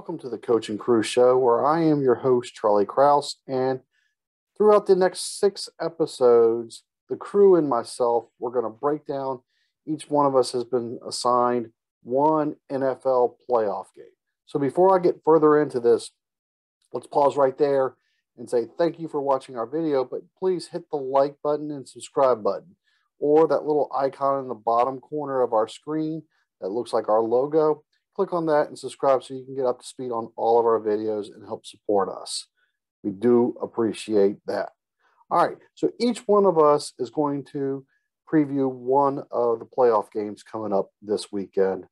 welcome to the Coach and Crew Show, where I am your host, Charlie Kraus. And throughout the next 6 episodes, the crew and myself, we're going to break down. Each one of us has been assigned one NFL playoff game. So before I get further into this, let's pause right there and say thank you for watching our video, but please hit the like button and subscribe button, or that little icon in the bottom corner of our screen that looks like our logo. Click on that and subscribe so you can get up to speed on all of our videos and help support us. We do appreciate that. All right, so each one of us is going to preview one of the playoff games coming up this weekend.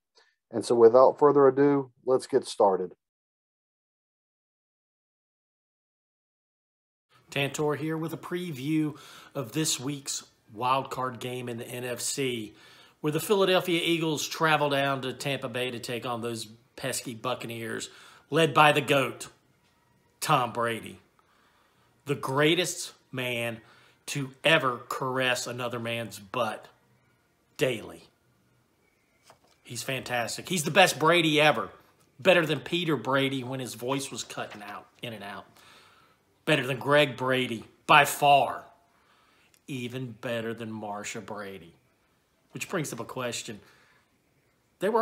And so without further ado, let's get started. Tantor here with a preview of this week's wild card game in the NFC, where the Philadelphia Eagles travel down to Tampa Bay to take on those pesky Buccaneers, led by the GOAT, Tom Brady, the greatest man to ever caress another man's butt daily. He's fantastic. He's the best Brady ever. Better than Peter Brady when his voice was cutting out, in and out. Better than Greg Brady, by far. Even better than Marsha Brady. Which brings up a question. Did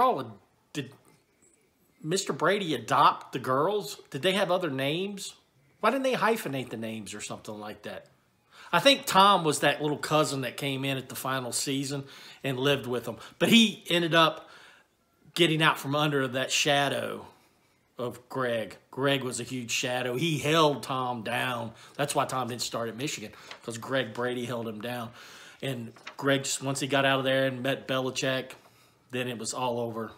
Mr. Brady adopt the girls? Did they have other names? Why didn't they hyphenate the names or something like that? I think Tom was that little cousin that came in at the final season and lived with them. But he ended up getting out from under that shadow of Greg. Greg was a huge shadow. He held Tom down. That's why Tom didn't start at Michigan, because Greg Brady held him down. And Greg, once he got out of there and met Belichick, then it was all over.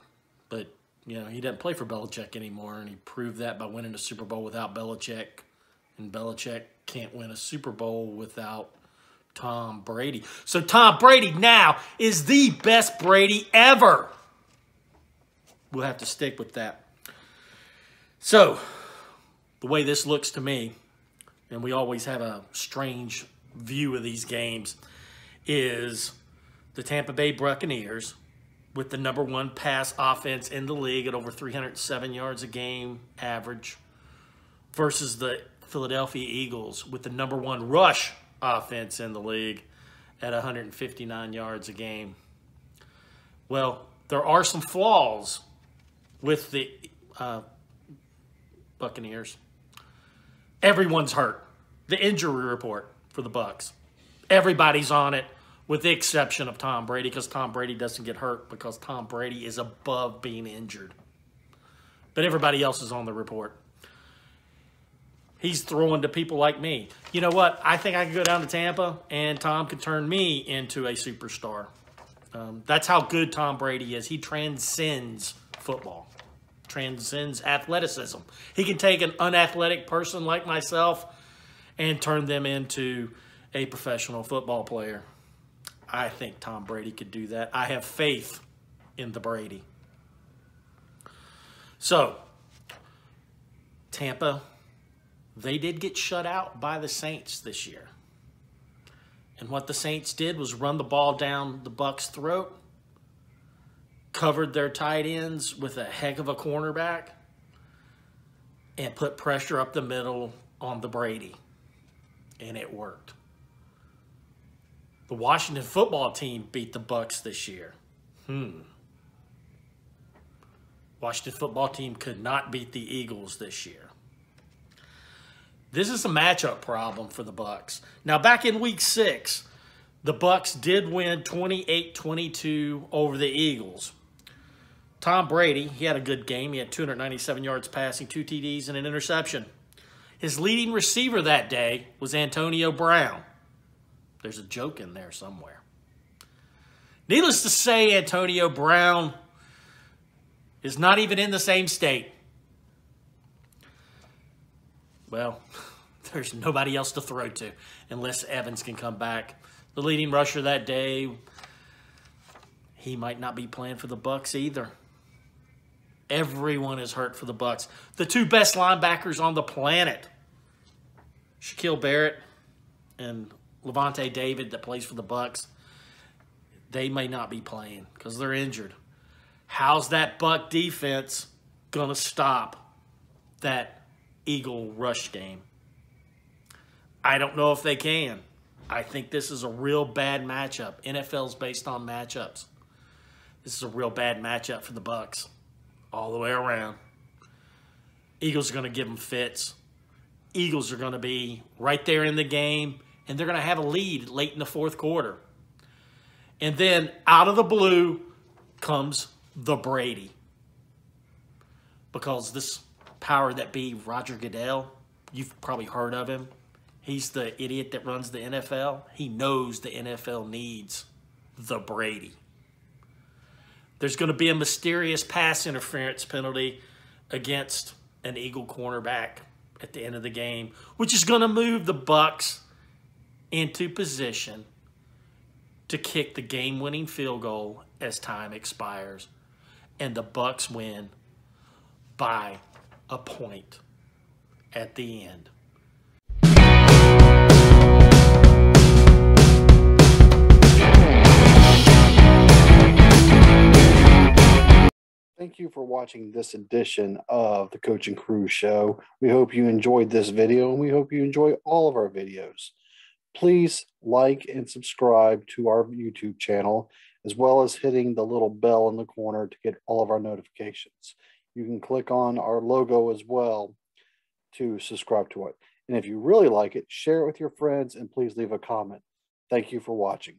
But, you know, he doesn't play for Belichick anymore, and he proved that by winning a Super Bowl without Belichick. And Belichick can't win a Super Bowl without Tom Brady. So Tom Brady now is the best Brady ever. We'll have to stick with that. So, the way this looks to me, and we always have a strange view of these games, is the Tampa Bay Buccaneers with the #1 pass offense in the league at over 307 yards a game average versus the Philadelphia Eagles with the #1 rush offense in the league at 159 yards a game. Well, there are some flaws with the Buccaneers. Everyone's hurt. The injury report for the Bucs. Everybody's on it with the exception of Tom Brady, because Tom Brady doesn't get hurt because Tom Brady is above being injured. But everybody else is on the report. He's throwing to people like me. You know what? I think I could go down to Tampa and Tom could turn me into a superstar. That's how good Tom Brady is. He transcends football. Transcends athleticism. He can take an unathletic person like myself and turn them into a professional football player. I think Tom Brady could do that. I have faith in the Brady. So, Tampa, they did get shut out by the Saints this year. And what the Saints did was run the ball down the Bucs' throat, covered their tight ends with a heck of a cornerback, and put pressure up the middle on the Brady. And it worked. The Washington football team beat the Bucs this year. Washington football team could not beat the Eagles this year. This is a matchup problem for the Bucs. Now, back in Week 6, the Bucs did win 28-22 over the Eagles. Tom Brady, he had a good game. He had 297 yards passing, 2 TDs, and an interception. His leading receiver that day was Antonio Brown. There's a joke in there somewhere. Needless to say, Antonio Brown is not even in the same state. Well, there's nobody else to throw to unless Evans can come back. The leading rusher that day, he might not be playing for the Bucs either. Everyone is hurt for the Bucs. The 2 best linebackers on the planet, Shaquille Barrett and Levante David, that plays for the Bucs, they may not be playing because they're injured. How's that Buck defense going to stop that Eagle rush game. I don't know if they can. I think this is a real bad matchup. NFL's based on matchups. This is a real bad matchup for the Bucs all the way around. Eagles are going to give them fits. Eagles are going to be right there in the game, and they're going to have a lead late in the fourth quarter. And then out of the blue comes the Brady. Because this power that be, Roger Goodell, you've probably heard of him. He's the idiot that runs the NFL. He knows the NFL needs the Brady. There's going to be a mysterious pass interference penalty against an Eagle cornerback at the end of the game, which is going to move the Bucs into position to kick the game-winning field goal as time expires. And the Bucs win by a point at the end. Thank you for watching this edition of the Coach and Crew Show. We hope you enjoyed this video, and we hope you enjoy all of our videos. Please like and subscribe to our YouTube channel, as well as hitting the little bell in the corner to get all of our notifications. You can click on our logo as well to subscribe to it. And if you really like it, share it with your friends, and please leave a comment. Thank you for watching.